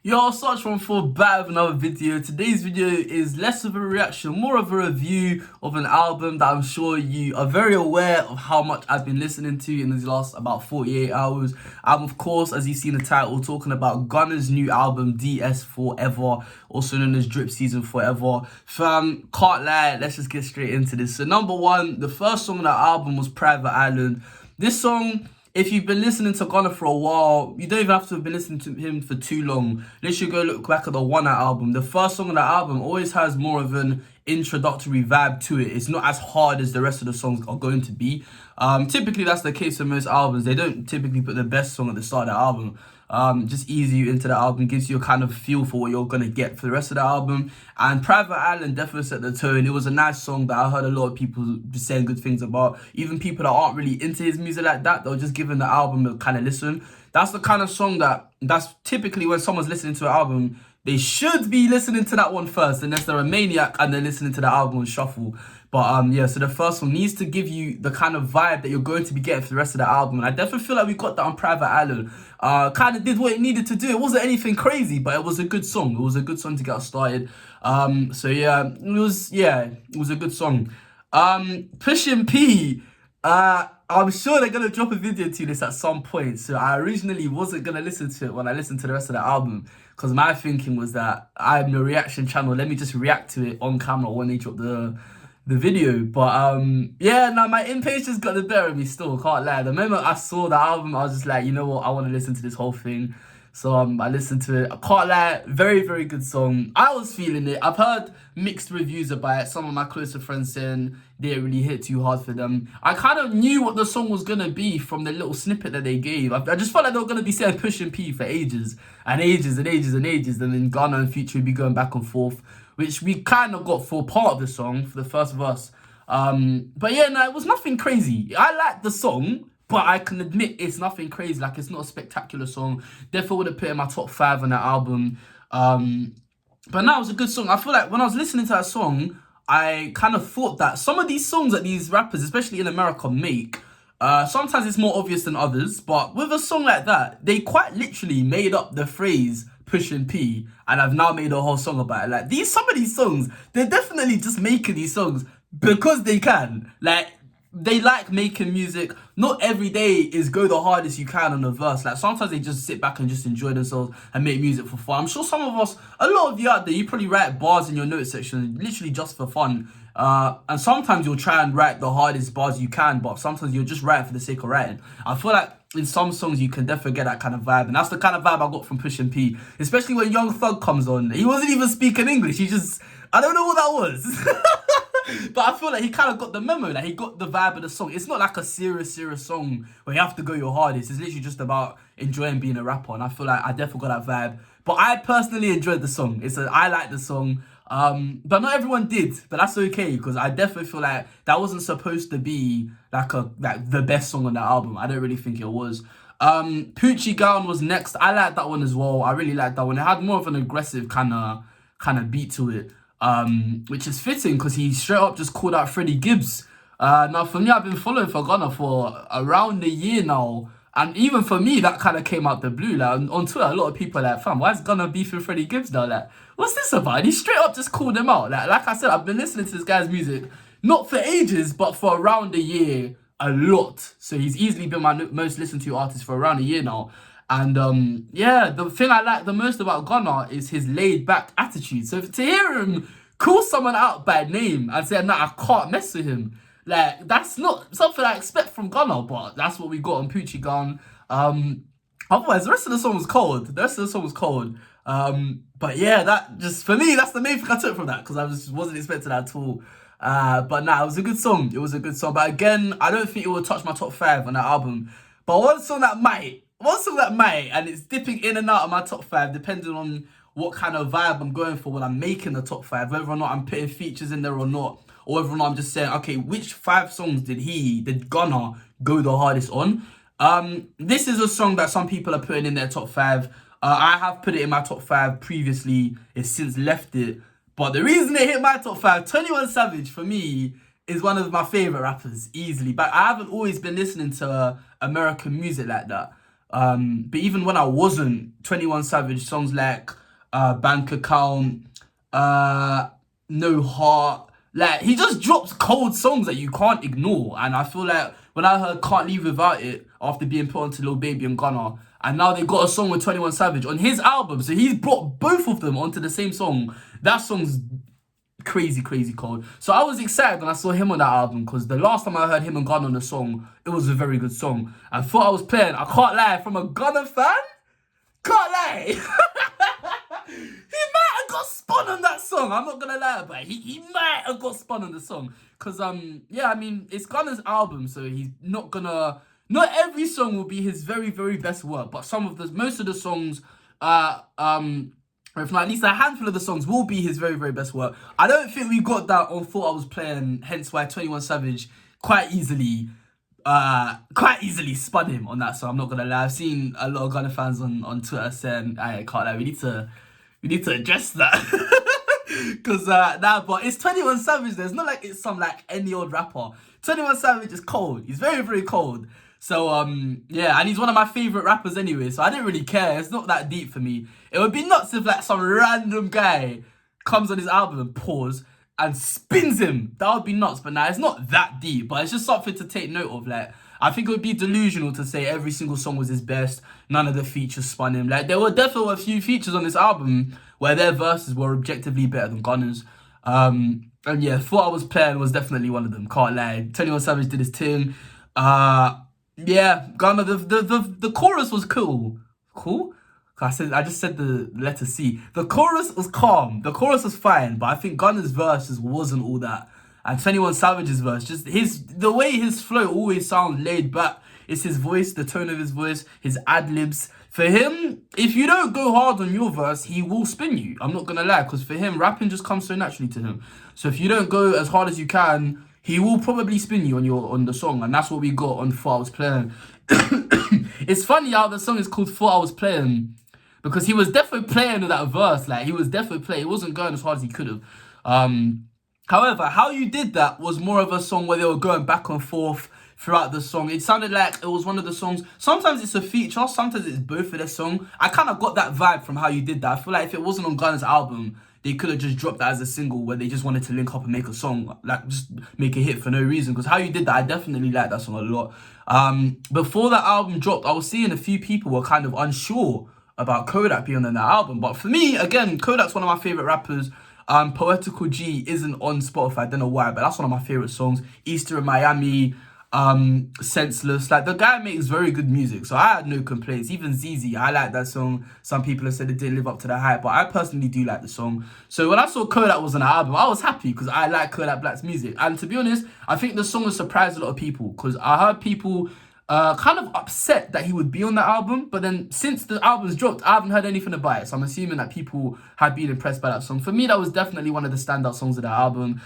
Yo, such one for back with another video. Today's video is less of a reaction, more of a review of an album that I'm sure you are very aware of how much I've been listening to in these last about 48 hours. I'm, of course, as you see in the title, talking about Gunna's new album, DS Forever, also known as Drip Season Forever. Fam, can't lie, let's just get straight into this. So number one, the first song on that album was Private Island. This song, if you've been listening to Gunna for a while, you don't even have to have been listening to him for too long. Literally go look back at the One Night album. The first song on that album always has more of an introductory vibe to it. It's not as hard as the rest of the songs are going to be. Typically, that's the case for most albums. They don't typically put the best song at the start of the album. Just ease you into the album, gives you a kind of feel for what you're going to get for the rest of the album. And Private Island definitely set the tone. It was a nice song that I heard a lot of people saying good things about. Even people that aren't really into his music like that, they were just giving the album a kind of listen. That's the kind of song that's typically when someone's listening to an album, they should be listening to that one first, unless they're a maniac and they're listening to the album on shuffle. But yeah, so the first one needs to give you the kind of vibe that you're going to be getting for the rest of the album. And I definitely feel like we got that on Private Island. Kind of did what it needed to do. It wasn't anything crazy, but it was a good song. It was a good song to get us started. So yeah, it was a good song. Pushin P, I'm sure they're gonna drop a video to this at some point. So I originally wasn't gonna listen to it when I listened to the rest of the album, because my thinking was that I'm a reaction channel. Let me just react to it on camera when they drop the video. But yeah, no, my impatience got the better of me still, can't lie. The moment I saw the album, I was just like, you know what, I want to listen to this whole thing. So I listened to it. I can't lie, very, very good song. I was feeling it. I've heard mixed reviews about it. Some of my closer friends saying they didn't really hit too hard for them. I kind of knew what the song was going to be from the little snippet that they gave. I just felt like they were going to be saying Pushin P for ages and ages and ages and ages. And then Gunna and Future would be going back and forth, which we kind of got for part of the song, for the first verse. But yeah, no, it was nothing crazy. I liked the song, but I can admit it's nothing crazy. Like, it's not a spectacular song. Therefore, would have put it in my top 5 on that album. But no, it was a good song. I feel like when I was listening to that song, I kind of thought that some of these songs that these rappers, especially in America, make, sometimes it's more obvious than others. But with a song like that, they quite literally made up the phrase Pushin P, and I've now made a whole song about it. Like, some of these songs, they're definitely just making these songs because they can. Like, they like making music. Not every day is go the hardest you can on a verse. Like, sometimes they just sit back and just enjoy themselves and make music for fun. I'm sure some of us, a lot of you out there, you probably write bars in your notes section literally just for fun. And sometimes you'll try and write the hardest bars you can, but sometimes you'll just write for the sake of writing. I feel like in some songs you can definitely get that kind of vibe, and that's the kind of vibe I got from Pushin P. Especially when Young Thug comes on. He wasn't even speaking English. He just, I don't know what that was. But I feel like he kind of got the memo, like he got the vibe of the song. It's not like a serious song where you have to go your hardest. It's literally just about enjoying being a rapper, and I feel like I definitely got that vibe. But I personally enjoyed the song. I like the song. But not everyone did, but that's okay, because I definitely feel like that wasn't supposed to be like the best song on that album. I don't really think it was. Poochie Gown was next. I liked that one as well. I really liked that one. It had more of an aggressive kind of beat to it. Which is fitting because he straight up just called out Freddie Gibbs. Now for me, I've been following for Gunna for around a year now, and even for me, that kind of came out the blue. Like, on Twitter, a lot of people are like, "Fam, why is Gunna beefing Freddie Gibbs now? Like, what's this about?" And he straight up just called him out. Like I said, I've been listening to this guy's music not for ages, but for around a year, a lot. So he's easily been my most listened to artist for around a year now. And yeah, the thing I like the most about Gunna is his laid back attitude. So to hear him call someone out by name and say, "Nah, I can't mess with him," like, that's not something I expect from Gunna, but that's what we got on Poochie Gun. Otherwise, the rest of the song was cold. But yeah, that just, for me, that's the main thing I took from that, because I just wasn't expecting that at all. But nah, it was a good song. It was a good song. But again, I don't think it will touch my top 5 on that album. But one song that might, and it's dipping in and out of my top 5, depending on what kind of vibe I'm going for when I'm making the top 5, whether or not I'm putting features in there or not, or whether or not I'm just saying, okay, which 5 songs did Gunna go the hardest on? This is a song that some people are putting in their top 5. I have put it in my top 5 previously. It's since left it. But the reason it hit my top 5, 21 Savage, for me, is one of my favorite rappers, easily. But I haven't always been listening to American music like that. But even when I wasn't, 21 Savage songs like Bank Account, No Heart, like he just drops cold songs that you can't ignore. And I feel like when I heard Can't Leave Without It after being put onto Lil Baby and Gunna, and now they got a song with 21 Savage on his album, so he's brought both of them onto the same song. That song's crazy, crazy cold. So I was excited when I saw him on that album, because the last time I heard him and Gunna on the song, it was a very good song. I thought I was playing, I can't lie, from a Gunna fan, can't lie. He might have got spun on that song. I'm not gonna lie, but he might have got spun on the song. Cause yeah, I mean, it's Gunna's album, so he's not gonna. Not every song will be his very, very best work, but most of the songs, or if not at least a handful of the songs, will be his very, very best work. I don't think we got that on Thought I Was Playing, hence why 21 Savage quite easily spun him on that song. I'm not gonna lie. I've seen a lot of Gunna fans on Twitter saying, I can't lie, we need to address that. Cause but it's 21 Savage. There's not like it's some like any old rapper. 21 Savage is cold. He's very, very cold. So yeah, and he's one of my favorite rappers anyway. So I didn't really care. It's not that deep for me. It would be nuts if like some random guy comes on his album and pause and spins him. That would be nuts. But nah, it's not that deep. But it's just something to take note of. Like, I think it would be delusional to say every single song was his best. None of the features spun him. Like, there were definitely a few features on this album where their verses were objectively better than Gunna's. And yeah, Thought I Was Playing was definitely one of them. Can't lie. 21 Savage did his thing. Yeah, Gunna, the chorus was cool. Cool? I just said the letter C. The chorus was calm. The chorus was fine, but I think Gunna's verse just wasn't all that. And 21 Savage's verse, just the way his flow always sounds laid back. It's his voice, the tone of his voice, his ad-libs. For him, if you don't go hard on your verse, he will spin you. I'm not gonna lie, because for him, rapping just comes so naturally to him. So if you don't go as hard as you can, he will probably spin you on the song, and that's what we got on Thought I Was Playing. It's funny how the song is called Thought I Was Playing, because he was definitely playing with that verse. Like, he was definitely playing. He wasn't going as hard as he could have. However, How You Did That was more of a song where they were going back and forth throughout the song. It sounded like it was one of the songs. Sometimes it's a feature, sometimes it's both of their song. I kind of got that vibe from How You Did That. I feel like if it wasn't on Gunna's album, they could have just dropped that as a single where they just wanted to link up and make a song, like just make a hit for no reason. Because How You Did That, I definitely like that song a lot. Before that album dropped, I was seeing a few people were kind of unsure about Kodak being on that album. But for me, again, Kodak's one of my favorite rappers. Poetical G isn't on Spotify, I don't know why, but that's one of my favorite songs. Easter in Miami, Senseless. Like, the guy makes very good music, so I had no complaints. Even ZZ, I like that song. Some people have said it didn't live up to the hype, but I personally do like the song. So when I saw Kodak was on the album, I was happy because I like Kodak Black's music. And to be honest, I think the song has surprised a lot of people, because I heard people kind of upset that he would be on the album, but then since the album's dropped, I haven't heard anything about it, so I'm assuming that people had been impressed by that song. For me, that was definitely one of the standout songs of that album.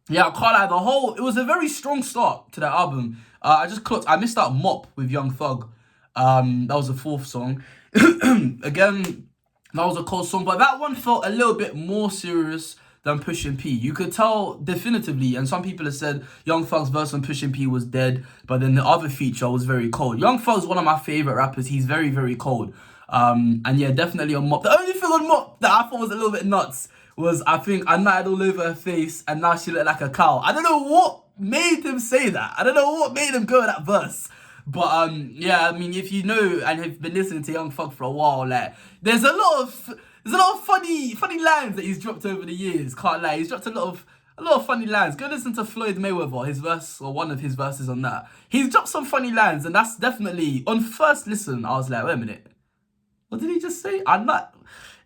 Yeah, I can't lie, it was a very strong start to that album. I missed out Mop with Young Thug. That was the fourth song. Again, that was a cold song, but that one felt a little bit more serious than Pushin P. You could tell definitively, and some people have said Young Thug's verse on Pushin P was dead, but then the other feature was very cold. Young Thug's one of my favorite rappers. He's very, very cold. And yeah, definitely on Mop. The only thing on Mop that I thought was a little bit nuts was, I think, I nutted all over her face and now she looked like a cow. I don't know what made him say that. I don't know what made him go with that verse. But yeah, I mean, if you know and have been listening to Young Thug for a while, like, there's a lot of funny lines that he's dropped over the years. Can't lie, he's dropped a lot of funny lines. Go listen to Floyd Mayweather, his verse, or one of his verses on that. He's dropped some funny lines, and that's definitely, on first listen, I was like, wait a minute, what did he just say? I'm not.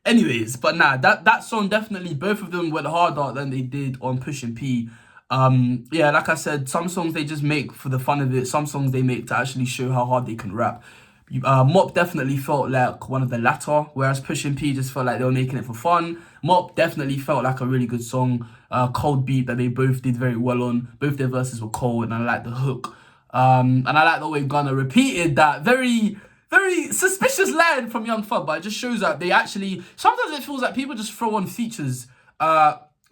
Anyways, but nah, that song definitely, both of them went harder than they did on Pushin P. Yeah, like I said, some songs they just make for the fun of it. Some songs they make to actually show how hard they can rap. Mop definitely felt like one of the latter, whereas Pushin P just felt like they were making it for fun. Mop definitely felt like a really good song, cold beat that they both did very well on. Both their verses were cold, and I like the hook. And I like the way Gunna repeated that very suspicious line from Young Thug, but it just shows that they actually, sometimes it feels like people just throw on features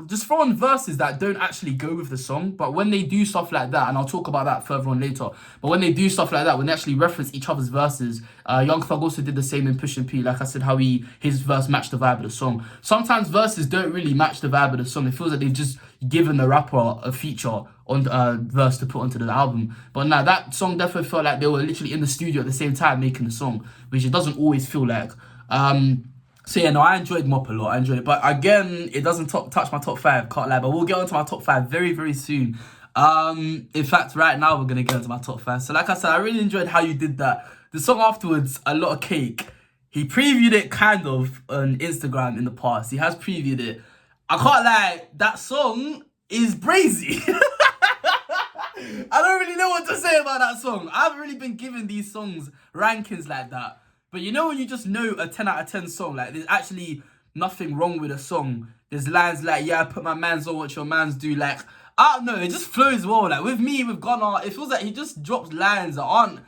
just throw on verses that don't actually go with the song. But when they do stuff like that, and I'll talk about that further on later. But when they do stuff like that, when they actually reference each other's verses, Young Thug also did the same in Push and P. Like I said, how his verse matched the vibe of the song. Sometimes verses don't really match the vibe of the song. It feels like they've just given the rapper a feature on verse to put onto the album. But nah, that song definitely felt like they were literally in the studio at the same time making the song, which it doesn't always feel like. So yeah, no, I enjoyed Mop a lot. I enjoyed it, but again, it doesn't touch my top 5. Can't lie, but we'll get onto my top 5 very, very soon. In fact, right now we're gonna get into my top 5. So like I said, I really enjoyed how you did that. The song afterwards, A Lot of Cake. He previewed it kind of on Instagram in the past. He has previewed it. I can't lie, that song is brazy. I don't really know what to say about that song. I haven't really been giving these songs rankings like that. But you know when you just know a 10 out of 10 song, like there's actually nothing wrong with a song. There's lines like, yeah, I put my mans on what your mans do. Like, I don't know, it just flows well. Like with me, with Gunna, it feels like he just drops lines that aren't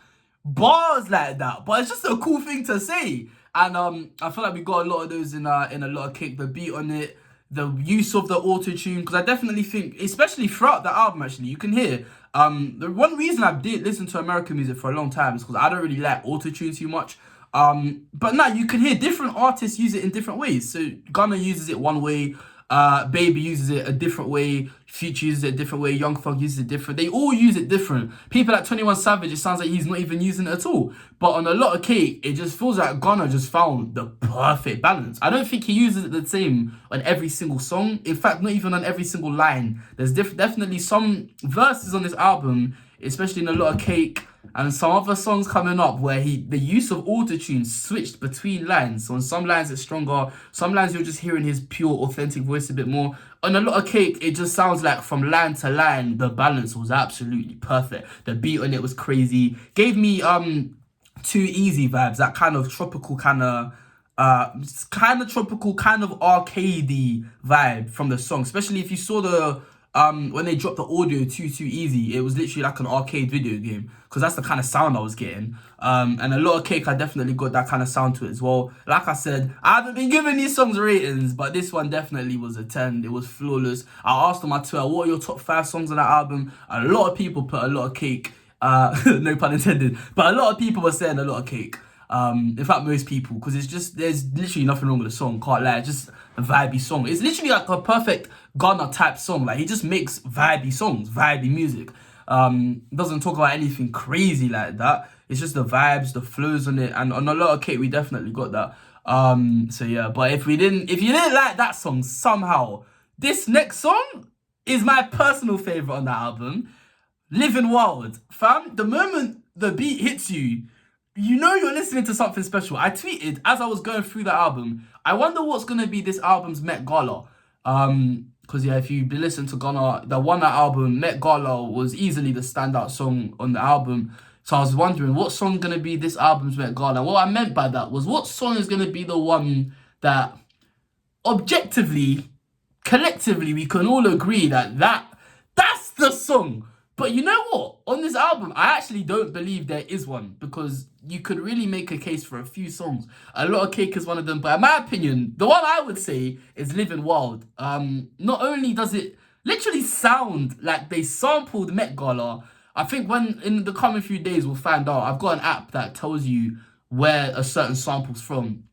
bars like that. But it's just a cool thing to say. And I feel like we got a lot of those in A Lot of Cake. The beat on it, the use of the auto-tune, because I definitely think, especially throughout the album actually, you can hear the one reason I did listen to American music for a long time is because I don't really like auto-tune too much. But now you can hear different artists use it in different ways. So Gunna uses it one way, Baby uses it a different way, Future uses it a different way, Young Thug uses it different. They all use it different. People like 21 Savage, it sounds like he's not even using it at all. But on A Lot of Cake, it just feels like Gunna just found the perfect balance. I don't think he uses it the same on every single song. In fact, not even on every single line. There's definitely some verses on this album, especially in A Lot of Cake, and some other songs coming up where the use of autotune switched between lines. So on some lines it's stronger, some lines you're just hearing his pure authentic voice a bit more. On A Lot of Cake, it just sounds like from line to line, the balance was absolutely perfect. The beat on it was crazy. Gave me Too Easy vibes, that kind of tropical kind of tropical, kind of arcadey vibe from the song. Especially if you saw the when they dropped the audio Too Easy, it was literally like an arcade video game, because that's the kind of sound I was getting. And A Lot of Cake, I definitely got that kind of sound to it as well. Like I said, I haven't been giving these songs ratings, but this one definitely was a 10. It was flawless. I asked on my Twitter, what are your top 5 songs on that album? A lot of people put A Lot of Cake. No pun intended. But a lot of people were saying A Lot of Cake. In fact, most people, because it's just, there's literally nothing wrong with the song, can't lie, it's just a vibey song. It's literally like a perfect Gunna type song. Like, he just makes vibey songs, vibey music. Doesn't talk about anything crazy like that. It's just the vibes, the flows on it, and on A Lot of Cake we definitely got that. So yeah, but if you didn't like that song somehow, this next song is my personal favorite on that album. Living Wild. Fam, the moment the beat hits you, you know you're listening to something special. I tweeted as I was going through the album, I wonder what's going to be this album's Met Gala. Because yeah, if you listen to Gunna, the One Night album, Met Gala was easily the standout song on the album. So I was wondering, what song going to be this album's Met Gala? And what I meant by that was, what song is going to be the one that objectively, collectively, we can all agree that's the song. But you know what? On this album, I actually don't believe there is one, because you could really make a case for a few songs. A Lot of Cake is one of them, but in my opinion, the one I would say is Living Wild. Not only does it literally sound like they sampled Met Gala, I think when in the coming few days we'll find out. I've got an app that tells you where a certain sample's from.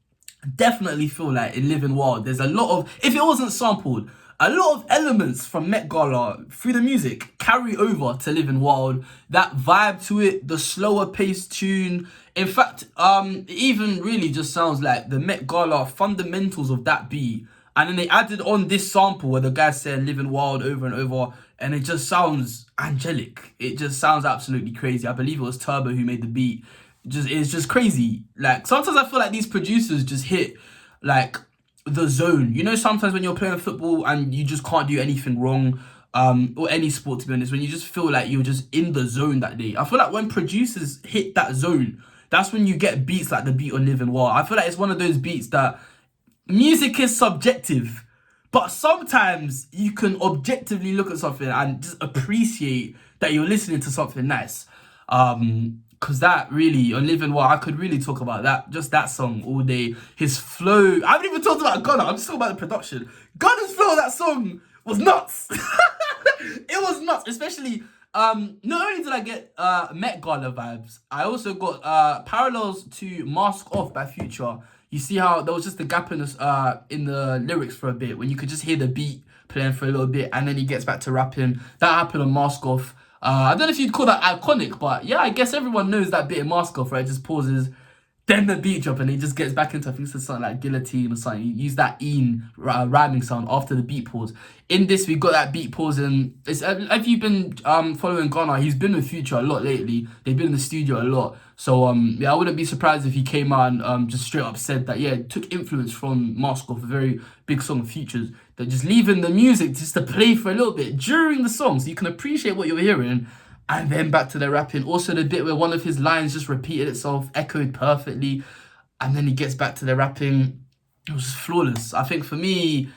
Definitely feel like in Living Wild, there's a lot of, if it wasn't sampled, a lot of elements from Met Gala through the music carry over to Living Wild. That vibe to it, the slower paced tune. In fact, it even really just sounds like the Met Gala fundamentals of that beat. And then they added on this sample where the guy's saying Living Wild over and over, and it just sounds angelic. It just sounds absolutely crazy. I believe it was Turbo who made the beat. It's just crazy. Like, sometimes I feel like these producers just hit like the zone. You know, sometimes when you're playing football and you just can't do anything wrong, or any sport, to be honest, when you just feel like you're just in the zone that day. I feel like when producers hit that zone, that's when you get beats like the beat on Living Wild. I feel like it's one of those beats that music is subjective, but sometimes you can objectively look at something and just appreciate that you're listening to something nice. Because that really, on Living Wild, I could really talk about that, just that song all day. His flow, I haven't even talked about Gunna, I'm just talking about the production. Gunna's flow, that song was nuts. It was nuts, especially, not only did I get Met Gala vibes, I also got parallels to Mask Off by Future. You see how there was just a gap in the lyrics for a bit, when you could just hear the beat playing for a little bit, and then he gets back to rapping. That happened on Mask Off. I don't know if you'd call that iconic, but yeah, I guess everyone knows that bit in Mask Off, right? It just pauses, then the beat drop, and he just gets back into, I think it's something like Guillotine or something. You use that rhyming sound after the beat pause. In this, we got that beat pause, and it's, if you've been following Gunna, he's been with Future a lot lately. They've been in the studio a lot. So yeah, I wouldn't be surprised if he came out and just straight up said that, yeah, it took influence from Mask Off, a very big song of Future's, that just leaving the music just to play for a little bit during the song so you can appreciate what you're hearing, and then back to the rapping. Also the bit where one of his lines just repeated itself, echoed perfectly, and then he gets back to the rapping. It was just flawless. I think for me,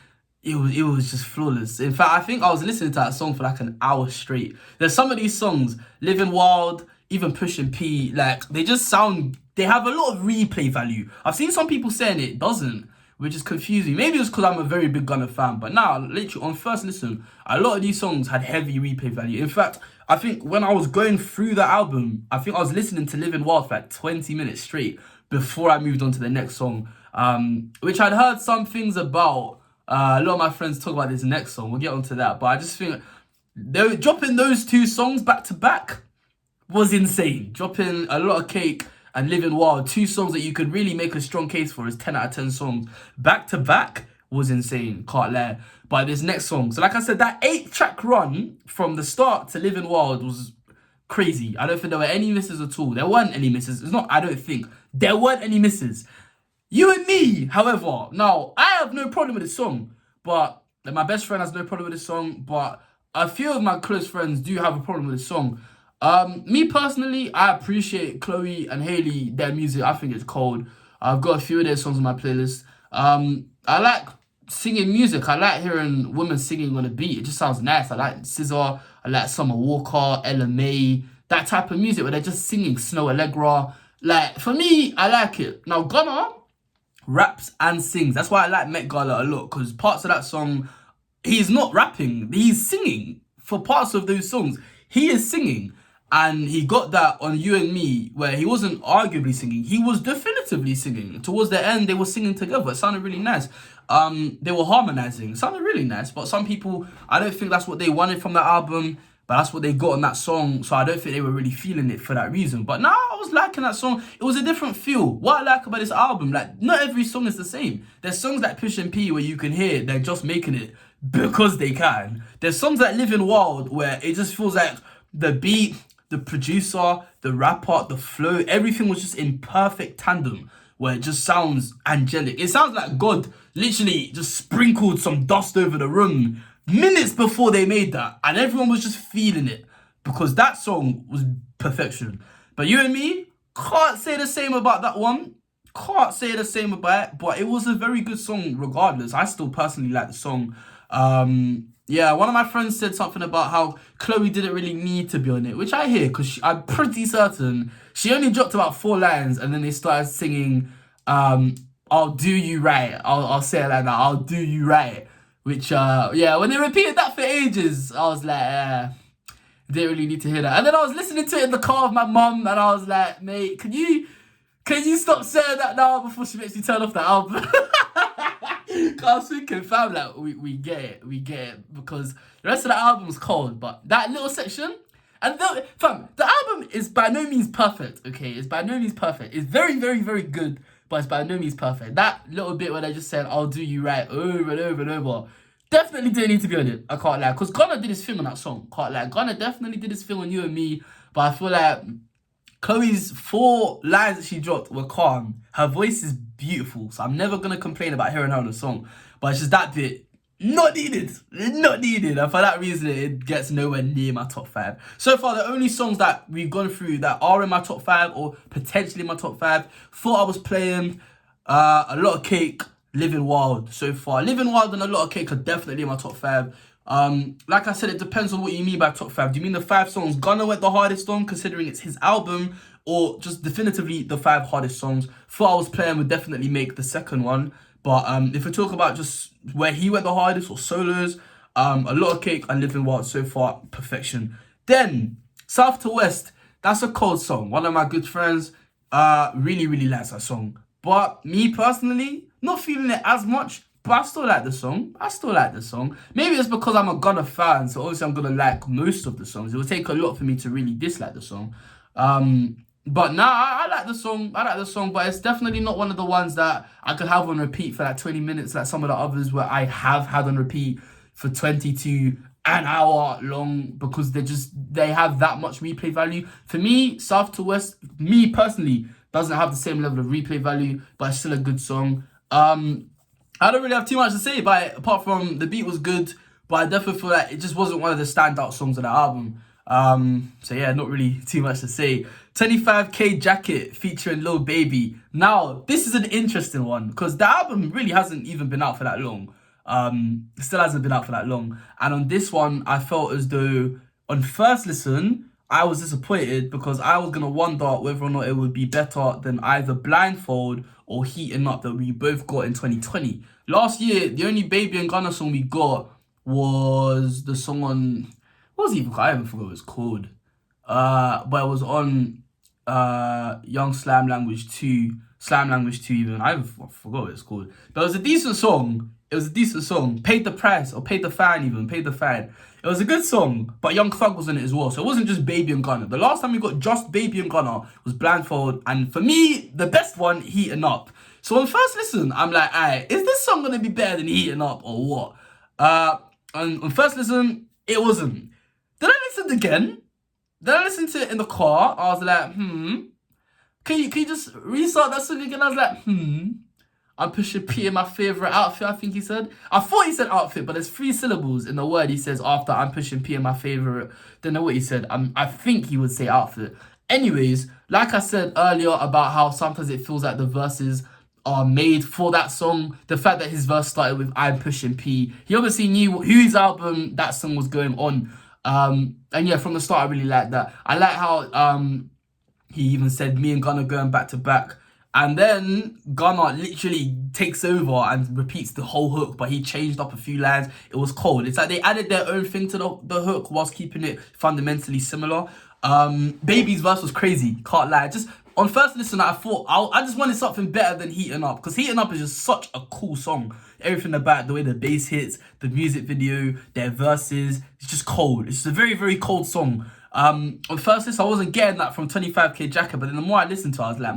it was just flawless. In fact, I think I was listening to that song for like an hour straight. There's some of these songs, Living Wild, even Pushin P, like, they just sound, they have a lot of replay value. I've seen some people saying it doesn't, which is confusing. Maybe it's because I'm a very big Gunna fan, but now, literally, on first listen, a lot of these songs had heavy replay value. In fact, I think when I was going through the album, I think I was listening to Living Wild for like 20 minutes straight before I moved on to the next song, which I'd heard some things about. A lot of my friends talk about this next song. We'll get onto that, but I just think dropping those two songs back to back was insane. Dropping A Lot of Cake and Living Wild, two songs that you could really make a strong case for as 10 out of 10 songs, back to back was insane, can't lie. But this next song, so like I said, that 8-track run from the start to Living Wild was crazy. I don't think there were any misses at all. There weren't any misses. It's not, I don't think. There weren't any misses. You and Me, however, now, I have no problem with this song, but like, my best friend has no problem with this song, but a few of my close friends do have a problem with this song. Me personally, I appreciate Chloe and Hailey, their music. I think it's cold. I've got a few of their songs on my playlist. I like singing music. I like hearing women singing on a beat. It just sounds nice. I like SZA. I like Summer Walker, Ella May. That type of music where they're just singing, Snow Allegra. Like, for me, I like it. Now, Gunna raps and sings. That's why I like Met Gala a lot, because parts of that song, he's not rapping. He's singing. For parts of those songs, he is singing. And he got that on You and Me, where he wasn't arguably singing. He was definitively singing. Towards the end, they were singing together. It sounded really nice. They were harmonizing. It sounded really nice. But some people, I don't think that's what they wanted from that album. But that's what they got on that song. So I don't think they were really feeling it for that reason. But now I was liking that song. It was a different feel. What I like about this album, like, not every song is the same. There's songs like Pushin P where you can hear they're just making it because they can. There's songs like Living Wild where it just feels like the beat, the producer, the rapper, the flow, everything was just in perfect tandem, where it just sounds angelic. It sounds like God literally just sprinkled some dust over the room minutes before they made that, and everyone was just feeling it, because that song was perfection. But You and Me, can't say the same about that one. Can't say the same about it, but it was a very good song regardless. I still personally like the song. Yeah, one of my friends said something about how Chloe didn't really need to be on it, which I hear, because I'm pretty certain she only dropped about 4 lines, and then they started singing, I'll do you right. I'll say it like that, I'll do you right. Which, yeah, when they repeated that for ages, I was like, didn't really need to hear that. And then I was listening to it in the car with my mum, and I was like, mate, can you stop saying that now before she makes me turn off the album? Cause I was thinking, fam, like, we get it, because the rest of the album's cold, but that little section, and fam, the album is by no means perfect, okay? It's by no means perfect. It's very, very, very good, but it's by no means perfect. That little bit where they just said, I'll do you right, over and over and over, definitely didn't need to be on it, I can't lie, because Gunna did his thing on that song, can't lie. Gunna definitely did his thing on You and Me, but I feel like Chloe's 4 lines that she dropped were calm. Her voice is beautiful, so I'm never gonna complain about hearing her on a song. But it's just that bit, not needed. Not needed. And for that reason, it gets nowhere near my top 5. So far, the only songs that we've gone through that are in my top 5 or potentially in my top 5, Thought I Was Playing, A Lot of Cake, Living Wild so far. Living Wild and A Lot of Cake are definitely in my top 5. Like I said, it depends on what you mean by top 5. Do you mean the 5 songs Gunna went the hardest on, considering it's his album, or just definitively the 5 hardest songs. Thought I Was Playing would definitely make the second one. But if we talk about just where he went the hardest or solos, A Lot of Cake and Living Wild so far, perfection. Then, South to West, that's a cold song. One of my good friends really, really likes that song. But me personally, not feeling it as much, but I still like the song. Maybe it's because I'm a Gunna fan, so obviously I'm going to like most of the songs. It would take a lot for me to really dislike the song. But nah, I like the song. But it's definitely not one of the ones that I could have on repeat for like 20 minutes, like some of the others where I have had on repeat for 22 an hour long, because they have that much replay value. For me, South to West, me personally, doesn't have the same level of replay value, but it's still a good song. I don't really have too much to say about it, apart from the beat was good, but I definitely feel like it just wasn't one of the standout songs of the album. So yeah, not really too much to say. 25K Jacket featuring Lil Baby. Now, this is an interesting one, because the album really hasn't even been out for that long. It still hasn't been out for that long. And on this one, I felt as though on first listen, I was disappointed, because I was going to wonder whether or not it would be better than either Blindfold or Heating Up that we both got in 2020. Last year, the only Baby and Gunna song we got was the song on... What was it even called? I even forgot what it was called. But it was on Young Slam Language 2. Slam Language 2 even. I forgot what it's called. But it was a decent song. Paid the Price, or Paid the Fine even. Paid the Fine. It was a good song, but Young Thug was in it as well. So it wasn't just Baby and Gunna. The last time we got just Baby and Gunna was Blindfold. And for me, the best one, Heating Up. So on first listen, I'm like, alright, is this song going to be better than Heating Up or what? And on first listen, it wasn't. Then I listened again. Then I listened to it in the car. I was like, Can you just restart that song again? I was like, I'm pushing P in my favourite outfit, I think he said. I thought he said outfit, but there's 3 syllables in the word he says after I'm pushing P in my favourite. Don't know what he said. I think he would say outfit. Anyways, like I said earlier about how sometimes it feels like the verses are made for that song. The fact that his verse started with I'm pushing P. He obviously knew whose album that song was going on. And yeah, from the start, I really like that. I like how he even said me and Gunna going back to back. And then Gunna literally takes over and repeats the whole hook, but he changed up a few lines. It was cold. It's like they added their own thing to the hook whilst keeping it fundamentally similar. Baby's verse was crazy, can't lie. Just on first listen, I thought I just wanted something better than Heating Up, because Heating Up is just such a cool song. Everything about the way the bass hits, the music video, their verses, it's just cold. It's just a very, very cold song. On first listen, I wasn't getting that from 25K Jacket, but then the more I listened to it, I was like,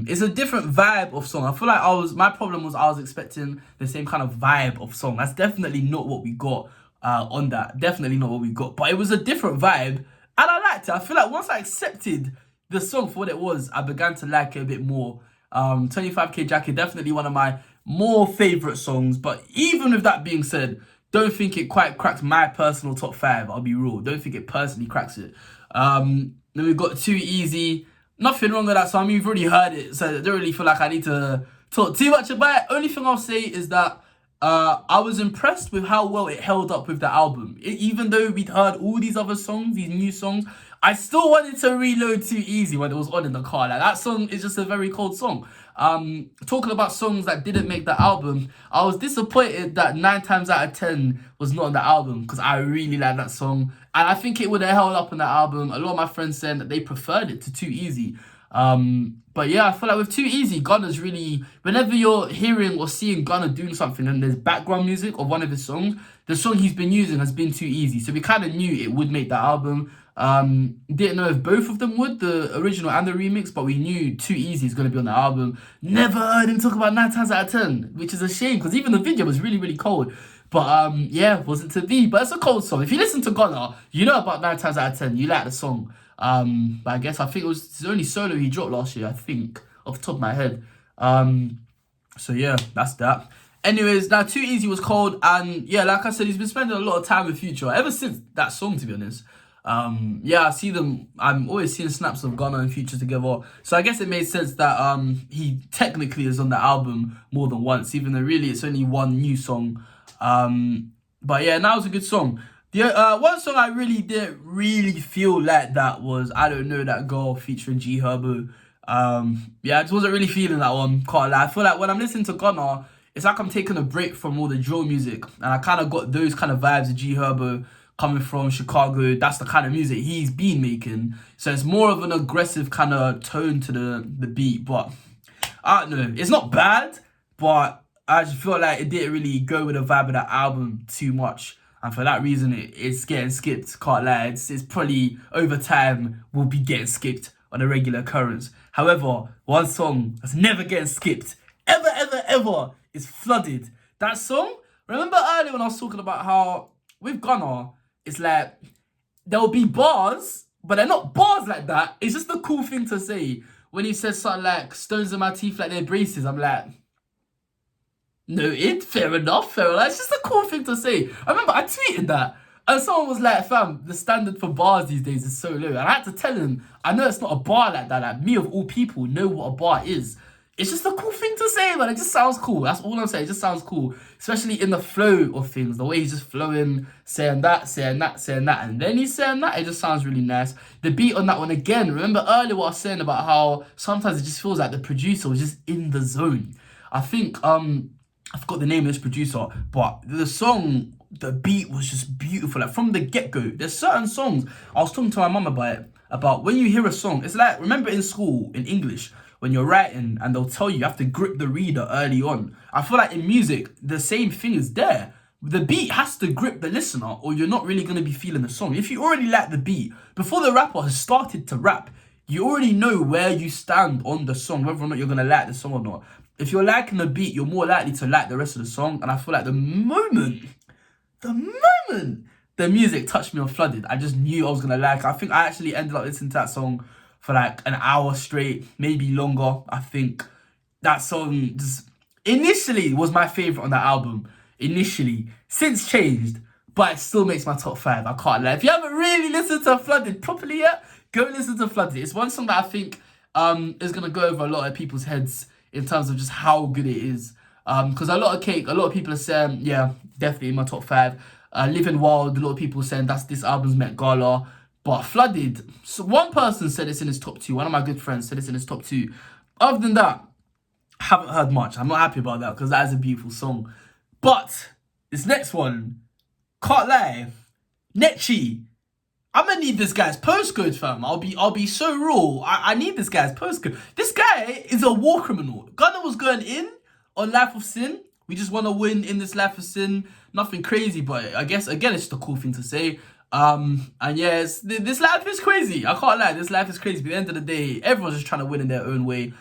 It's a different vibe of song. I feel like my problem was I was expecting the same kind of vibe of song. That's definitely not what we got on that. Definitely not what we got. But it was a different vibe, and I liked it. I feel like once I accepted the song for what it was, I began to like it a bit more. 25K Jacket, definitely one of my more favourite songs. But even with that being said, don't think it quite cracked my personal top 5. I'll be real. Don't think it personally cracks it. Then we've got Too Easy. Nothing wrong with that song. I mean, you've already heard it, so I don't really feel like I need to talk too much about it. Only thing I'll say is that I was impressed with how well it held up with the album. Even though we'd heard all these other songs, these new songs, I still wanted to reload Too Easy when it was on in the car. Like, that song is just a very cold song. Talking about songs that didn't make the album, I was disappointed that 9 times out of 10 was not on the album, because I really like that song. And I think it would have held up on the album. A lot of my friends said that they preferred it to Too Easy. But yeah, I feel like with Too Easy, Gunna's really... Whenever you're hearing or seeing Gunna doing something and there's background music of one of his songs, the song he's been using has been Too Easy. So we kind of knew it would make the album. Didn't know if both of them would, the original and the remix, but we knew Too Easy is going to be on the album. Never heard him talk about 9 times out of 10, which is a shame, because even the video was really, really cold. But yeah, wasn't to be. But it's a cold song. If you listen to Gunna, you know about 9 times out of 10. You like the song. But I think it was his only solo he dropped last year, I think, off the top of my head. So yeah, that's that. Anyways, now Too Easy was cold, and yeah, like I said, he's been spending a lot of time with Future ever since that song, to be honest. Yeah, I see them. I'm always seeing snaps of Gunna and Future together, so I guess it made sense that he technically is on the album more than once, even though really it's only one new song. But yeah, now it's a good song. The one song I really didn't really feel like that was I Don't Know That Girl featuring G Herbo. Yeah, I just wasn't really feeling that one. Can't lie. I feel like when I'm listening to Gunna, it's like I'm taking a break from all the drill music, and I kind of got those kind of vibes of G Herbo coming from Chicago. That's the kind of music he's been making. So it's more of an aggressive kind of tone to the beat. But I don't know. It's not bad, but I just feel like it didn't really go with the vibe of that album too much. And for that reason, it's getting skipped. Can't lie. It's probably over time will be getting skipped on a regular occurrence. However, one song that's never getting skipped, ever, is Flooded. That song, remember earlier when I was talking about how with Gunna, it's like there'll be bars, but they're not bars like that. It's just a cool thing to say. When he says something like stones in my teeth like they're braces, I'm like, noted, fair enough. It's just a cool thing to say. I remember I tweeted that, and someone was like, fam, the standard for bars these days is so low. And I had to tell him, I know it's not a bar like that. Like, me of all people know what a bar is. It's just a cool thing to say, man. It just sounds cool. That's all I'm saying. It just sounds cool. Especially in the flow of things. The way he's just flowing, saying that. And then he's saying that. It just sounds really nice. The beat on that one, again, remember earlier what I was saying about how sometimes it just feels like the producer was just in the zone. I think, I forgot the name of this producer, but the song, the beat was just beautiful. Like from the get-go, there's certain songs, I was talking to my mum about it, about when you hear a song, it's like, remember in school, in English, when you're writing and they'll tell you have to grip the reader early on. I feel like in music, the same thing is there. The beat has to grip the listener or you're not really going to be feeling the song. If you already like the beat, before the rapper has started to rap, you already know where you stand on the song, whether or not you're going to like the song or not. If you're liking the beat, you're more likely to like the rest of the song. And I feel like the moment the music touched me on Flooded, I just knew I was going to like it. I think I actually ended up listening to that song for like an hour straight, maybe longer. I think that song just initially was my favorite on that album. Initially, since changed, but it still makes my top 5. I can't lie. If you haven't really listened to Flooded properly yet, go listen to Flooded. It's one song that I think is gonna go over a lot of people's heads in terms of just how good it is. Because a lot of people are saying, yeah, definitely in my top 5. Living Wild, a lot of people are saying this album's Met Gala. But Flooded, so one person said it's in his top 2. One of my good friends said it's in his top 2. Other than that, I haven't heard much. I'm not happy about that because that is a beautiful song. But this next one, can't lie, Netchi. I'm gonna need this guy's postcode, fam. I'll be so raw. I need this guy's postcode. This guy is a war criminal. Gunna was going in on Life of Sin. We just want to win in this Life of Sin. Nothing crazy, but I guess again it's just a cool thing to say. And yes, this life is crazy. I can't lie, this life is crazy. But at the end of the day, everyone's just trying to win in their own way.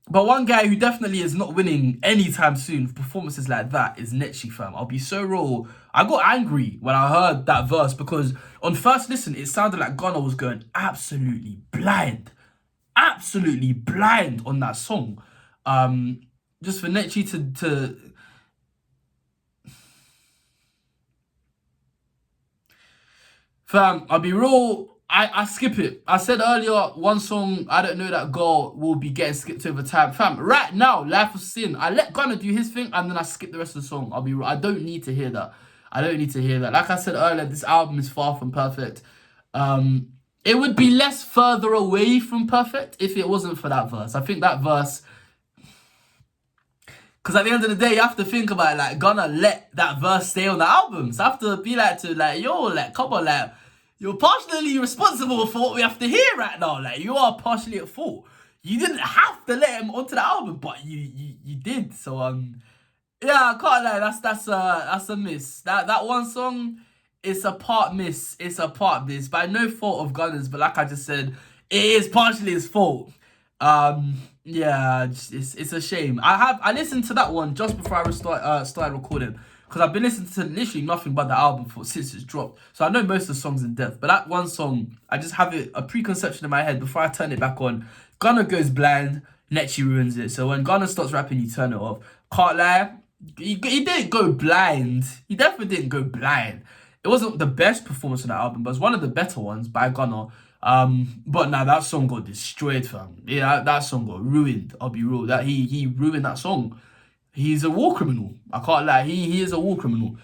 But one guy who definitely is not winning anytime soon with performances like that is Netchi, fam. I'll be so raw. I got angry when I heard that verse because on first listen, it sounded like Gunna was going absolutely blind on that song. Just for Netchi to fam, I'll be real. I skip it. I said earlier, one song, I Don't Know That Girl, will be getting skipped over time. Fam, right now, Life of Sin, I let Gunna do his thing and then I skip the rest of the song. I'll be real. I don't need to hear that. Like I said earlier, this album is far from perfect. It would be less further away from perfect if it wasn't for that verse. I think that verse, because at the end of the day, you have to think about it, like, Gunna let that verse stay on the album. So I have to be like, yo, like, come on, like, you're partially responsible for what we have to hear right now. Like, you are partially at fault. You didn't have to let him onto the album, but you did. So, yeah, I can't lie, that's a miss. That one song, it's a part miss. By no fault of Gunna's, but like I just said, it is partially his fault. Yeah, it's a shame. I listened to that one just before I started recording because I've been listening to literally nothing but the album since it's dropped. So I know most of the songs in depth, but that one song, I just have a preconception in my head before I turn it back on. Gunna goes blind, Netchi ruins it. So when Gunna starts rapping, you turn it off. Can't lie, he didn't go blind. He definitely didn't go blind. It wasn't the best performance on that album, but it's one of the better ones by Gunna. But now that song got destroyed, fam. Yeah, that song got ruined. I'll be real. That he ruined that song. He's a war criminal. I can't lie. He is a war criminal.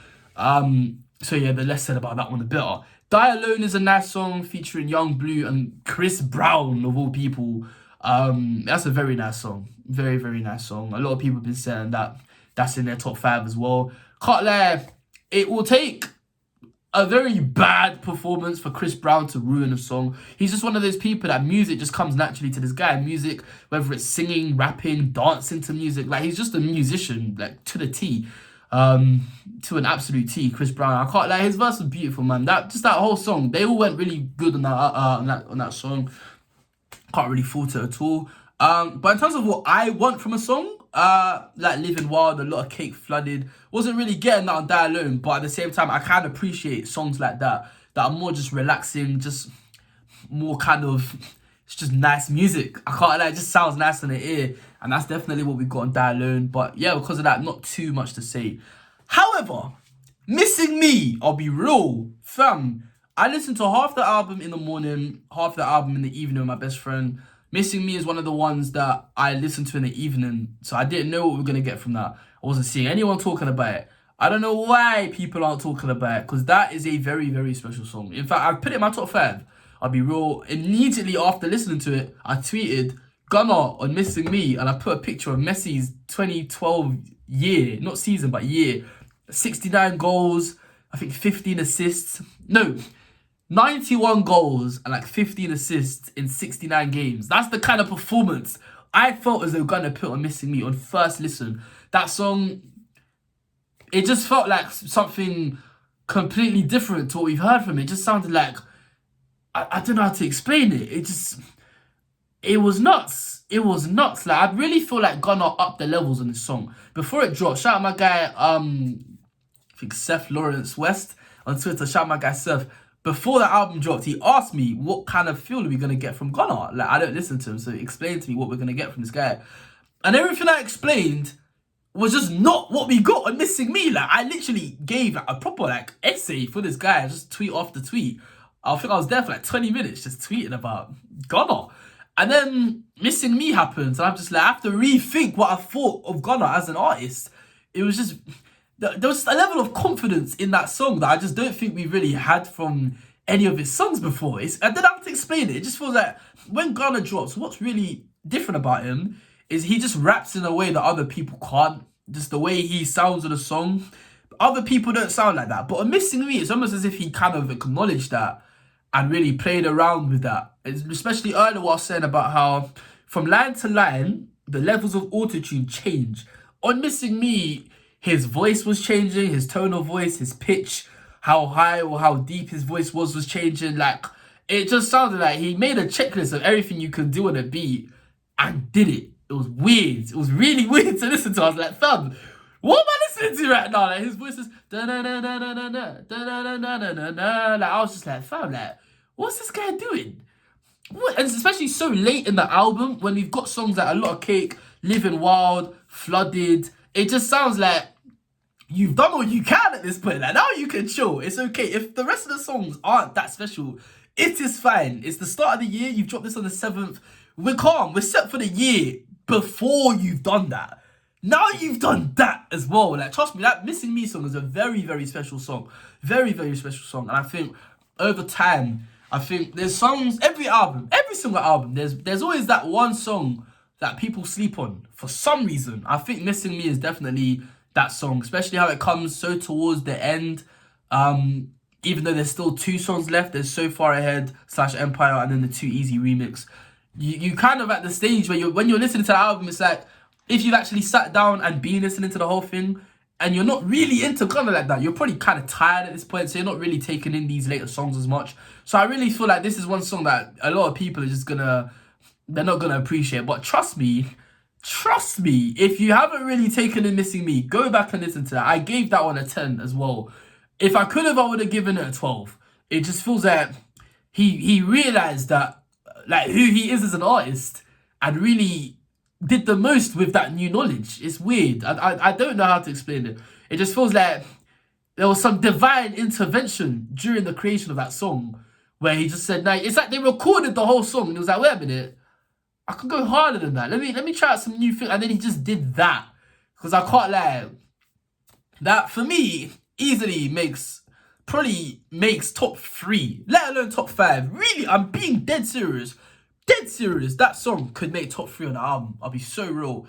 So yeah, the less said about that one, the better. Die Alone is a nice song featuring Young Blue and Chris Brown, of all people. That's a very nice song. Very, very nice song. A lot of people have been saying that that's in their top 5 as well. Can't lie, it will take a very bad performance for Chris Brown to ruin a song. He's just one of those people that music just comes naturally to this guy. Music, whether it's singing, rapping, dancing to music, like he's just a musician, like to the T. To an absolute T, Chris Brown. I can't lie, his verse was beautiful, man. That whole song, they all went really good on that song. Can't really fault it at all. But in terms of what I want from a song, like Living Wild, A Lot of Cake, Flooded, wasn't really getting that on Die Alone. But at the same time, I kind of appreciate songs like that are more just relaxing, just more kind of, it's just nice music. I can't lie, it just sounds nice in the ear. And that's definitely what we got on Die Alone. But yeah, because of that, not too much to say. However, Missing Me, I'll be real, fam. I listened to half the album in the morning, half the album in the evening with my best friend. Missing Me is one of the ones that I listened to in the evening. So I didn't know what we were going to get from that. I wasn't seeing anyone talking about it. I don't know why people aren't talking about it, because that is a very, very special song. In fact, I put it in my top 5. I'll be real. Immediately after listening to it, I tweeted Gunna on Missing Me, and I put a picture of Messi's 2012 year, not season, but year. 69 goals, I think 15 assists. No, 91 goals and like 15 assists in 69 games. That's the kind of performance I felt as though Gunna put on Missing Me on first listen. That song, it just felt like something completely different to what we've heard from it. It just sounded like, I don't know how to explain it. It was nuts. It was nuts. Like, I really feel like Gunna upped the levels on this song. Before it dropped, shout out my guy, I think Seth Lawrence West on Twitter. Shout out my guy Seth. Before the album dropped, he asked me what kind of feel are we going to get from Gunna. Like, I don't listen to him, so explain to me what we're going to get from this guy. And everything I explained was just not what we got on Missing Me. Like, I literally gave like, a proper like essay for this guy, just tweet after tweet. I think I was there for like 20 minutes just tweeting about Gunna. And then Missing Me happens, and I'm just like, I have to rethink what I thought of Gunna as an artist. It was just, there was a level of confidence in that song that I just don't think we really had from any of his songs before. I don't know how to explain it. It just feels like when Gunna drops, what's really different about him is he just raps in a way that other people can't. Just the way he sounds in a song. Other people don't sound like that. But on Missing Me, it's almost as if he kind of acknowledged that and really played around with that. Especially earlier what I was saying about how from line to line, the levels of autotune change. On Missing Me, his voice was changing, his tone of voice, his pitch, how high or how deep his voice was changing. Like, it just sounded like he made a checklist of everything you could do on a beat and did it. It was weird. It was really weird to listen to. I was like, fam, what am I listening to right now? Like, his voice is da da da da da da da da da da da. Like, I was just like, fam, like, what's this guy doing? What? And especially so late in the album when we've got songs like A Lot of Cake, Living Wild, Flooded. It just sounds like you've done all you can at this point. Like, now you can chill. It's okay. If the rest of the songs aren't that special, it is fine. It's the start of the year. You've dropped this on the 7th. We're calm. We're set for the year before you've done that. Now you've done that as well. Like, trust me, that Missing Me song is a very, very special song. Very, very special song. And I think over time, I think there's songs, every single album, there's always that one song that people sleep on for some reason. I think Missing Me is definitely that song, especially how it comes so towards the end. Even though there's still 2 songs left, there's So Far Ahead / Empire and then the Too Easy remix. You kind of at the stage where when you're listening to the album, it's like, if you've actually sat down and been listening to the whole thing, and you're not really into Gunna like that, you're probably kind of tired at this point, so you're not really taking in these later songs as much. So I really feel like this is one song that a lot of people are just they're not gonna appreciate. But trust me, if you haven't really taken in Missing Me, go back and listen to that. I gave that one a 10 as well. If I could have, I would have given it a 12. It just feels like he realized that, like, who he is as an artist and really did the most with that new knowledge. It's weird. I don't know how to explain it. It just feels like there was some divine intervention during the creation of that song where he just said, "No." It's like they recorded the whole song and he was like, "Wait a minute, I can go harder than that. Let me try out some new thing." And then he just did that. Because I can't lie, that for me easily makes probably makes top 3, let alone top 5. Really, I'm being dead serious. Dead serious. That song could make top 3 on the album. I'll be so real.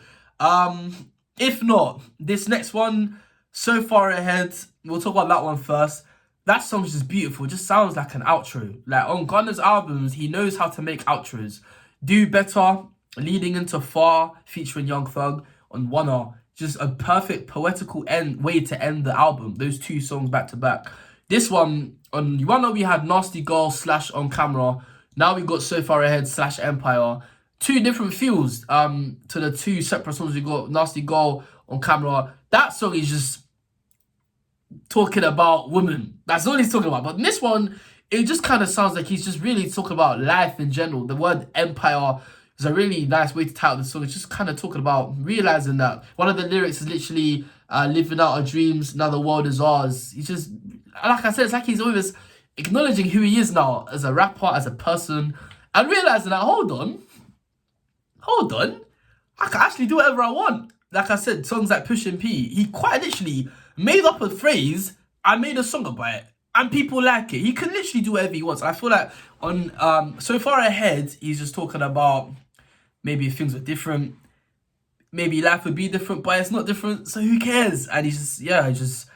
If not, this next one, So Far Ahead, we'll talk about that one first. That song's just beautiful. It just sounds like an outro. Like on Gunna's albums, he knows how to make outros. Do Better, leading into Far, featuring Young Thug on Wanna. Just a perfect poetical way to end the album. Those 2 songs back to back. This one, on Wanna we had Nasty Girl / On Camera. Now we got So Far Ahead / Empire. 2 different feels to the 2 separate songs we got. Nasty Girl, On Camera. That song is just talking about women. That's all he's talking about. But in this one, it just kind of sounds like he's just really talking about life in general. The word empire is a really nice way to title the song. It's just kind of talking about realizing that one of the lyrics is literally living out our dreams, now the world is ours. He's just, like I said, it's like he's always acknowledging who he is now as a rapper, as a person, and realizing that, hold on, I can actually do whatever I want. Like I said, songs like Pushin P, he quite literally made up a phrase and made a song about it, and people like it. He can literally do whatever he wants. I feel like on So Far Ahead, he's just talking about maybe if things were different, maybe life would be different, but it's not different, so who cares? And he's just, yeah, just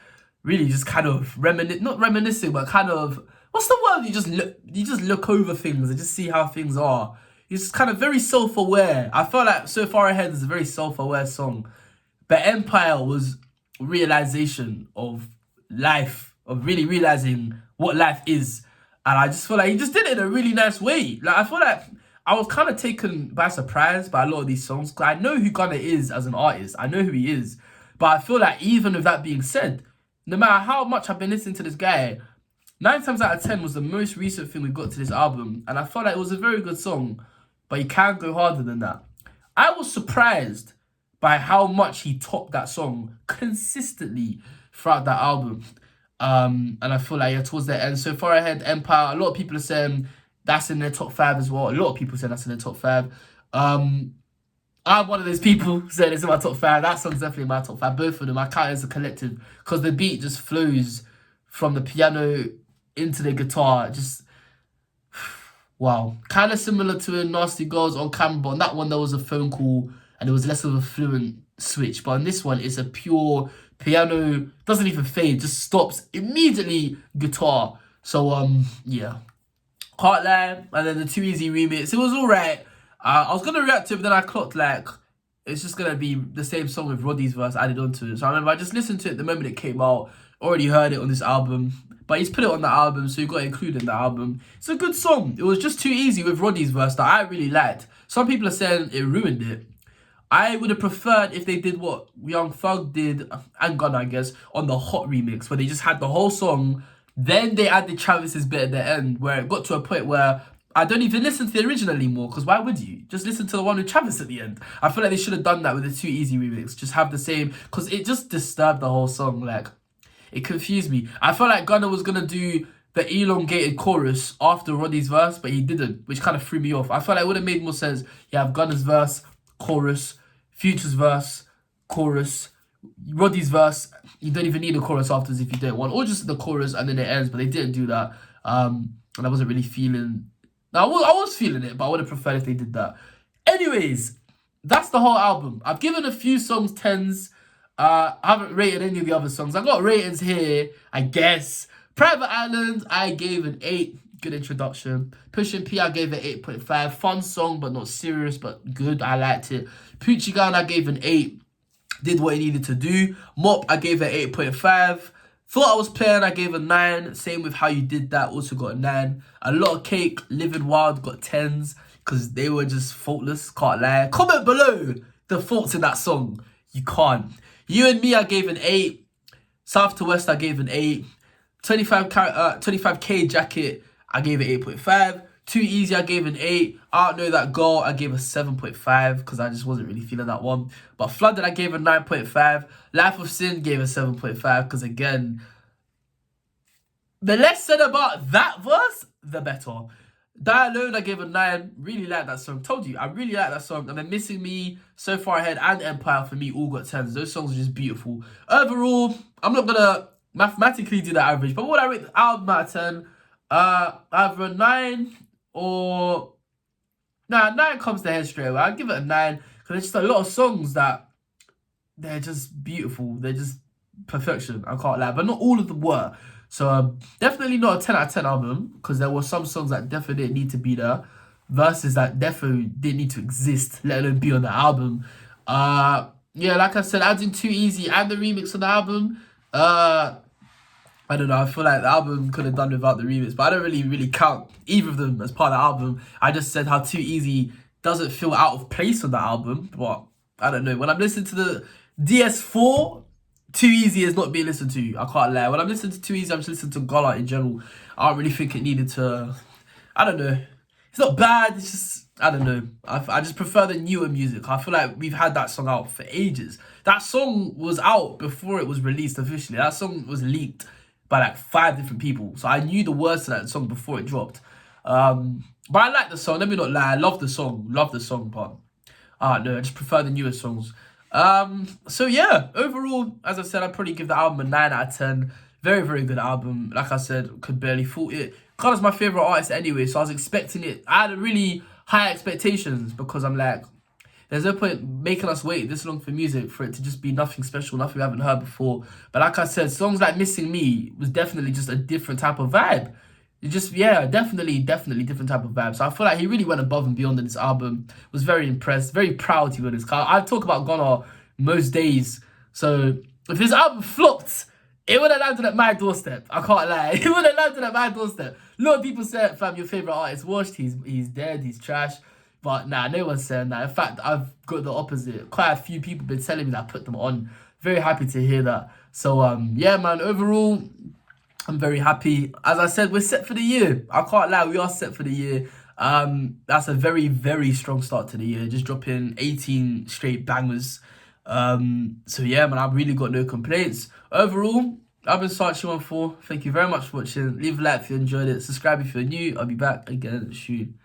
really just kind of not reminiscing, but kind of, what's the word? You just look over things and just see how things are. He's kind of very self-aware. I feel like So Far Ahead is a very self-aware song, but Empire was realization of life, of really realizing what life is. And I just feel like he just did it in a really nice way. Like, I feel like I was kind of taken by surprise by a lot of these songs, because I know who Gunna is as an artist. I know who he is. But I feel like even with that being said, no matter how much I've been listening to this guy, 9 times out of 10 was the most recent thing we got to this album. And I felt like it was a very good song, but he can go harder than that. I was surprised by how much he topped that song consistently throughout that album. And I feel like, yeah, towards the end, So Far Ahead, Empire, a lot of people are saying that's in their top 5 as well. A lot of people say that's in their top 5. I'm one of those people saying it's in my top 5. That song's definitely in my top 5. Both of them, I count it as a collective, because the beat just flows from the piano into the guitar. Just, wow. Kind of similar to Nasty Girls On Camera, but on that one there was a phone call and it was less of a fluent switch. But on this one, it's a pure piano, doesn't even fade, just stops immediately guitar. So, yeah. Can't lie. And then the Too Easy remix, it was alright. I was going to react to it, but then I clocked, like, it's just going to be the same song with Roddy's verse added onto it. So I remember I just listened to it the moment it came out, already heard it on this album. But he's put it on the album, so you got to include it in the album. It's a good song. It was just Too Easy with Roddy's verse that I really liked. Some people are saying it ruined it. I would have preferred if they did what Young Thug did, and Gunna, I guess, on the Hot remix, where they just had the whole song, then they added Travis's bit at the end, where it got to a point where I don't even listen to the original anymore, because why would you? Just listen to the one with Travis at the end. I feel like they should have done that with the Too Easy remix. Just have the same, because it just disturbed the whole song. Like, it confused me. I felt like Gunna was going to do the elongated chorus after Roddy's verse, but he didn't, which kind of threw me off. I felt like it would have made more sense. You have Gunna's verse, chorus, Future's verse, chorus, Roddy's verse. You don't even need a chorus afterwards if you don't want, or just the chorus and then it ends, but they didn't do that. And I wasn't really feeling... I was feeling it, but I would have preferred if they did that. Anyways, that's the whole album. I've given a few songs 10s. I haven't rated any of the other songs. I got ratings here, I guess. Private Island, I gave an 8. Good introduction. Pushin P, I gave it 8.5. Fun song, but not serious, but good. I liked it. Poochie Gun, I gave an 8. Did what he needed to do. Mop, I gave it 8.5. Thought I Was Playing, I gave a 9. Same with How You Did That, also got a 9. A Lot of Cake, Living Wild, got 10s, because they were just faultless, can't lie. Comment below the faults in that song. You can't. You and Me, I gave an 8. South to West, I gave an 8. 25K Jacket, I gave it 8.5. Too Easy, I gave an 8. I Don't Know That Girl, I gave a 7.5 because I just wasn't really feeling that one. But Flooded, I gave a 9.5. Life of Sin gave a 7.5 because, again, the less said about that verse, the better. Die Alone, I gave a 9. Really like that song. Told you, I really like that song. And then Missing Me, So Far Ahead, and Empire for me all got 10s. Those songs are just beautiful. Overall, I'm not going to mathematically do the average. But what I rate the album out of 10, either a 9 or... Nah, 9 comes to head straight away. I'd give it a 9 because there's just a lot of songs that they're just beautiful. They're just perfection. I can't lie. But not all of them were. So definitely not a 10 out of 10 album because there were some songs that definitely didn't need to be there. Verses that definitely didn't need to exist, let alone be on the album. Yeah, like I said, adding Too Easy and the remix on the album. I don't know, I feel like the album could have done without the remix, but I don't really count either of them as part of the album. I just said how Too Easy doesn't feel out of place on the album, but I don't know. When I'm listening to the DS4, Too Easy is not being listened to. I can't lie. When I'm listening to Too Easy, I'm just listening to Golla in general. I don't really think it needed to... I don't know. It's not bad, it's just... I don't know. I just prefer the newer music. I feel like we've had that song out for ages. That song was out before it was released officially. That song was leaked by like 5 different people. So I knew the words to that song before it dropped. But I like the song. Let me not lie. I love the song. Love the song part. No, I just prefer the newer songs. So yeah, overall, as I said, I'd probably give the album a 9 out of 10. Very, very good album. Like I said, could barely fault it. Gunna's my favourite artist anyway, so I was expecting it. I had really high expectations because I'm like, there's no point making us wait this long for music for it to just be nothing special, nothing we haven't heard before. But like I said, songs like Missing Me was definitely just a different type of vibe. It just, yeah, definitely different type of vibe. So I feel like he really went above and beyond in this album. Was very impressed, very proud to be honest. I talk about Gunna most days. So if this album flopped, it would have landed at my doorstep. I can't lie. It would have landed at my doorstep. A lot of people said, fam, your favourite artist washed. He's dead. He's trash. But nah, no one's saying that. In fact, I've got the opposite. Quite a few people been telling me that I put them on. Very happy to hear that. So, yeah, man, overall, I'm very happy. As I said, we're set for the year. I can't lie, we are set for the year. That's a very, very strong start to the year. Just dropping 18 straight bangers. So yeah, man, I've really got no complaints. Overall, I've been Sarchi14. Thank you very much for watching. Leave a like if you enjoyed it. Subscribe if you're new. I'll be back again soon.